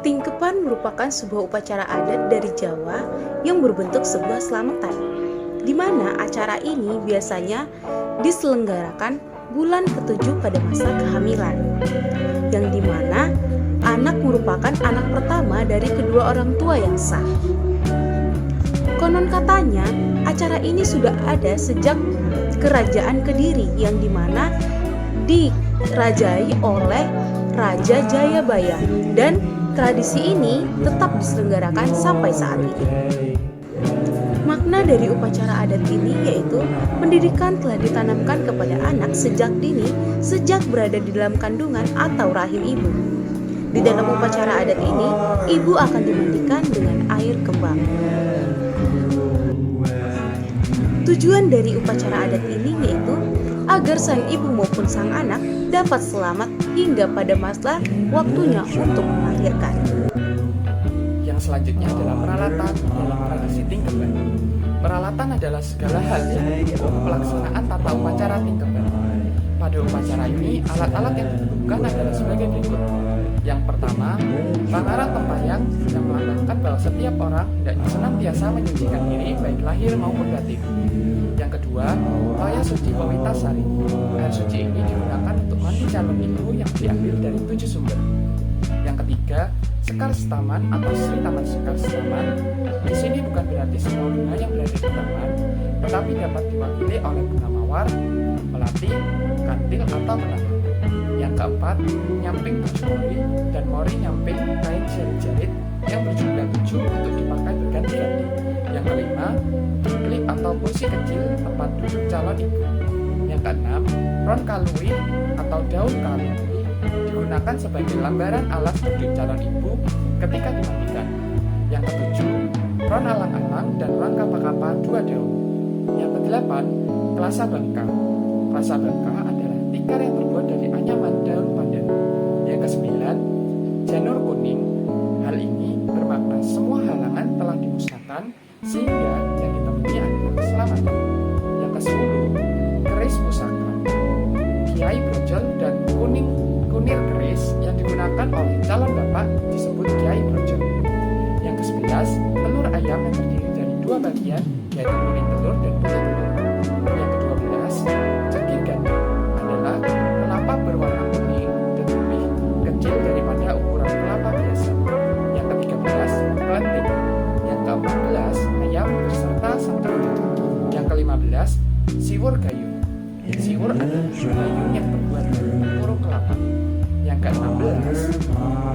Tingkeban merupakan sebuah upacara adat dari Jawa yang berbentuk sebuah selamatan, di mana acara ini biasanya diselenggarakan bulan ketujuh pada masa kehamilan, yang dimana anak merupakan anak pertama dari kedua orang tua yang sah. Konon katanya, acara ini sudah ada sejak Kerajaan Kediri yang dimana dirajai oleh Raja Jayabaya, dan tradisi ini tetap diselenggarakan sampai saat ini. Makna dari upacara adat ini yaitu pendidikan telah ditanamkan kepada anak sejak dini, sejak berada di dalam kandungan atau rahim ibu. Di dalam upacara adat ini, ibu akan dimandikan dengan air kembang. Tujuan dari upacara adat ini yaitu agar sang ibu maupun sang anak dapat selamat hingga pada masa waktunya untuk melahirkan. Yang selanjutnya adalah peralatan dalam tradisi Tingkeban. Peralatan adalah segala hal yang mendukung pelaksanaan tata upacara Tingkeban. Pada upacara ini, alat-alat yang dibutuhkan adalah sebagai berikut. Yang pertama, Pangarang Tempayang yang melambangkan bahwa setiap orang hendaknya senantiasa menyucikan diri baik lahir maupun batin. Yang kedua, Wayah Suci Pewitasari. Air suci ini digunakan untuk mandi calon ibu yang diambil dari 7 sumber. Yang ketiga, Sekar Setaman atau Sri Taman Sekar Setaman. Di sini bukan berarti semua bunga yang berada di taman, tetapi dapat diwakili oleh bunga mawar, melati, kantil, atau melati. Yang keempat, nyamping baju mori dan mori nyamping kain jarit-jarit yang berjumlah 7 untuk dipakai berganti-ganti. Yang kelima, klip atau kursi kecil tempat duduk calon ibu. Yang keenam, ron kalui atau daun kalui digunakan sebagai lambaran alas duduk calon ibu ketika dimandikan. Yang ketujuh, ron alang-alang dan ron kapa-kapa 2 daun. Yang kedelapan, kelasa bangka. Kelasa bangka adalah tikar yang terbuat dari anyaman daun pandan. Yang kesembilan, janur kuning. Hal ini bermakna semua halangan telah dimusnahkan sehingga yang ditemui adalah keselamatan. Yang kesepuluh, keris pusaka. Kiai brojol dan kunir keris yang digunakan oleh calon bapak disebut kiai brojol. Yang ke-11, telur ayam yang terdiri dari 2 bagian, yaitu kuning telur dan putih telur. Yang ke-12, cekir gandum adalah kelapa berwarna kuning dan lebih kecil daripada ukuran kelapa biasa. Yang ke-13, kelenting. Yang ke-14, ayam beserta santannya. Yang ke-15, siwur gayu. Siwur adalah gayu yang terbuat dari puru kelapa. Yang ke-16,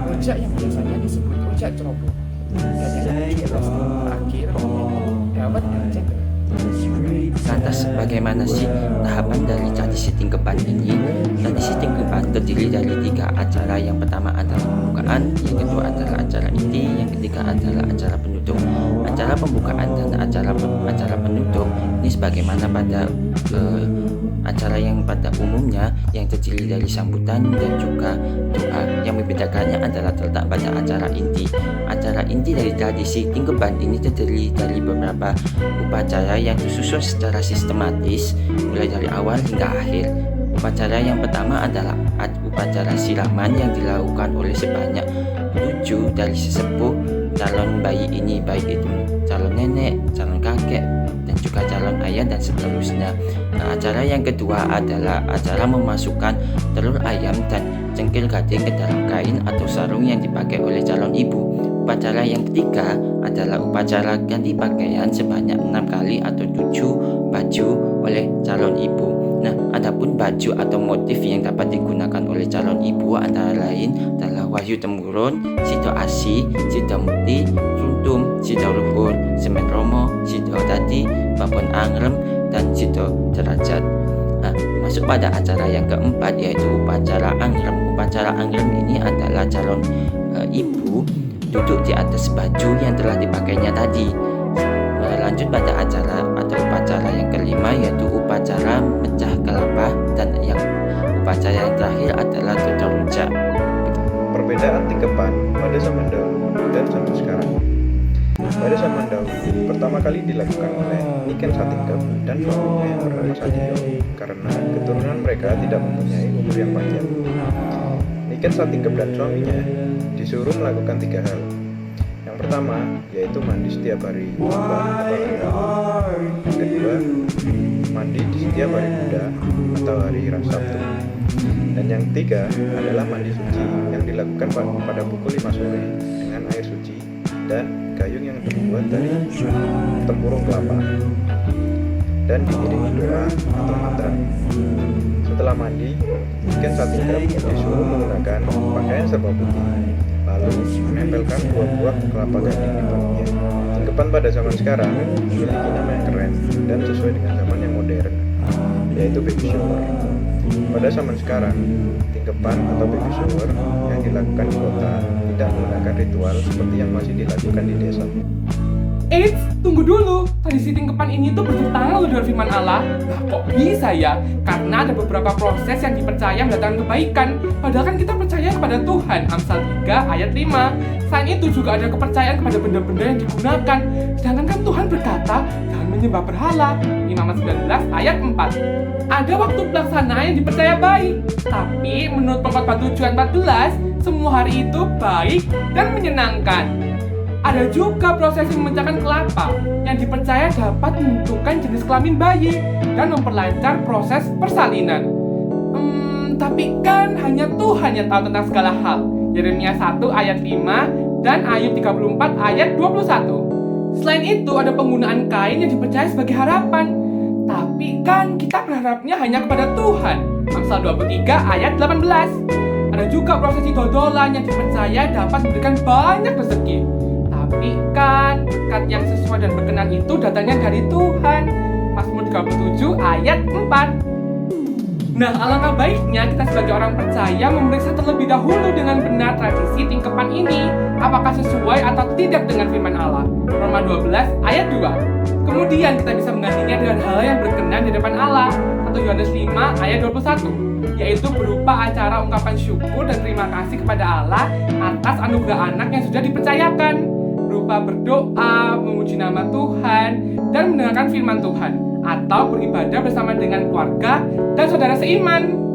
rujak yang biasanya disebut rujak cerobong. Dan yang ke-17 terakhir, dawet dan cendol. Lantas bagaimana sih tahapan dari tradisi Tingkeban ini? Tradisi Tingkeban terdiri dari 3 acara. Yang pertama adalah pembukaan, yang kedua adalah acara inti, yang ketiga adalah acara penutup. Acara pembukaan dan acara penutup ini sebagaimana pada acara yang pada umumnya yang terdiri dari sambutan dan juga doa. Yang membedakannya adalah terletak pada acara inti. Acara inti dari tradisi Tingkeban ini terdiri dari beberapa upacara yang disusun secara sistematis mulai dari awal hingga akhir. Upacara yang pertama adalah upacara siraman yang dilakukan oleh sebanyak 7 dari sesepuh calon bayi ini, baik itu calon nenek, calon kakek, dan juga calon ayah dan seterusnya. Nah, acara yang kedua adalah acara memasukkan telur ayam dan cengkil gading ke dalam kain atau sarung yang dipakai oleh calon ibu. Upacara yang ketiga adalah upacara ganti pakaian sebanyak 6 kali atau 7 baju oleh calon ibu. Nah, adapun baju atau motif yang dapat digunakan oleh calon ibu antara lain adalah Wahyu Temurun, Sido Asi, Sido Mukti, Runtum, Sido Luhur, Semen Romo, Sido Dadi, Babon Angrem, dan Sido Derajat. Nah, masuk pada acara yang keempat yaitu upacara Angrem. Upacara Angrem ini adalah calon ibu duduk di atas baju yang telah dipakainya tadi. Lanjut pada acara atau upacara yang kelima yaitu upacara pecah kelapa, dan yang upacara yang terakhir adalah tutur rujak. Perbedaan Tingkeban pada zaman dahulu dan zaman sekarang. Pada zaman dahulu pertama kali dilakukan oleh Niken Satingkep dan suaminya yang bernama Satio karena keturunan mereka tidak mempunyai umur yang panjang. Niken Satingkep dan suaminya disuruh melakukan 3 hal. Yang pertama, yaitu mandi setiap hari Yang kedua, mandi di setiap hari Buddha atau hari Sabtu. Dan yang ketiga adalah mandi suci yang dilakukan pada pukul 5 sore dengan air suci dan gayung yang terbuat dari tempurung kelapa dan diiringi doa atau mantra. Setelah mandi, Niken Satinggap disuruh menggunakan pakaian serba putih, lalu menempelkan buah-buah kelapa gading di bahunya. Tingkeban pada zaman sekarang memiliki nama yang keren dan sesuai dengan zaman yang modern, yaitu baby shower. Pada zaman sekarang, tingkeban atau baby shower yang dilakukan di kota tidak menggunakan ritual seperti yang masih dilakukan di desa. Eits, tunggu dulu. Tradisi tingkeban ini tuh bertentangan loh dengan firman Allah. Nah, kok bisa ya? Karena ada beberapa proses yang dipercaya mendatangkan kebaikan. Padahal kan kita percaya kepada Tuhan. Amsal 3 ayat 5. Selain itu juga ada kepercayaan kepada benda-benda yang digunakan. Sedangkan kan Tuhan berkata, jangan menyembah berhala. Imamat 19 ayat 4. Ada waktu pelaksanaan yang dipercaya baik. Tapi menurut Pengkhotbah 7 ayat 14, semua hari itu baik dan menyenangkan. Ada juga prosesi memecahkan kelapa yang dipercaya dapat menentukan jenis kelamin bayi dan memperlancar proses persalinan. Tapi kan hanya Tuhan yang tahu tentang segala hal. Yeremia 1 ayat 5 dan Ayub 34 ayat 21. Selain itu ada penggunaan kain yang dipercaya sebagai harapan. Tapi kan kita berharapnya hanya kepada Tuhan. Amsal 23 ayat 18. Ada juga prosesi dodolan yang dipercaya dapat memberikan banyak rezeki. Tapi kan berkat yang sesuai dan berkenan itu datangnya dari Tuhan. Mazmur 37 ayat 4. Nah, alangkah baiknya kita sebagai orang percaya memeriksa terlebih dahulu dengan benar tradisi tingkeban ini, apakah sesuai atau tidak dengan firman Allah. Roma 12 ayat 2. Kemudian kita bisa menggantinya dengan hal yang berkenan di depan Allah, atau Yohanes 5 ayat 21, yaitu berupa acara ungkapan syukur dan terima kasih kepada Allah atas anugerah anak yang sudah dipercayakan, berupa berdoa, memuji nama Tuhan, dan mendengarkan firman Tuhan, atau beribadah bersama dengan keluarga dan saudara seiman.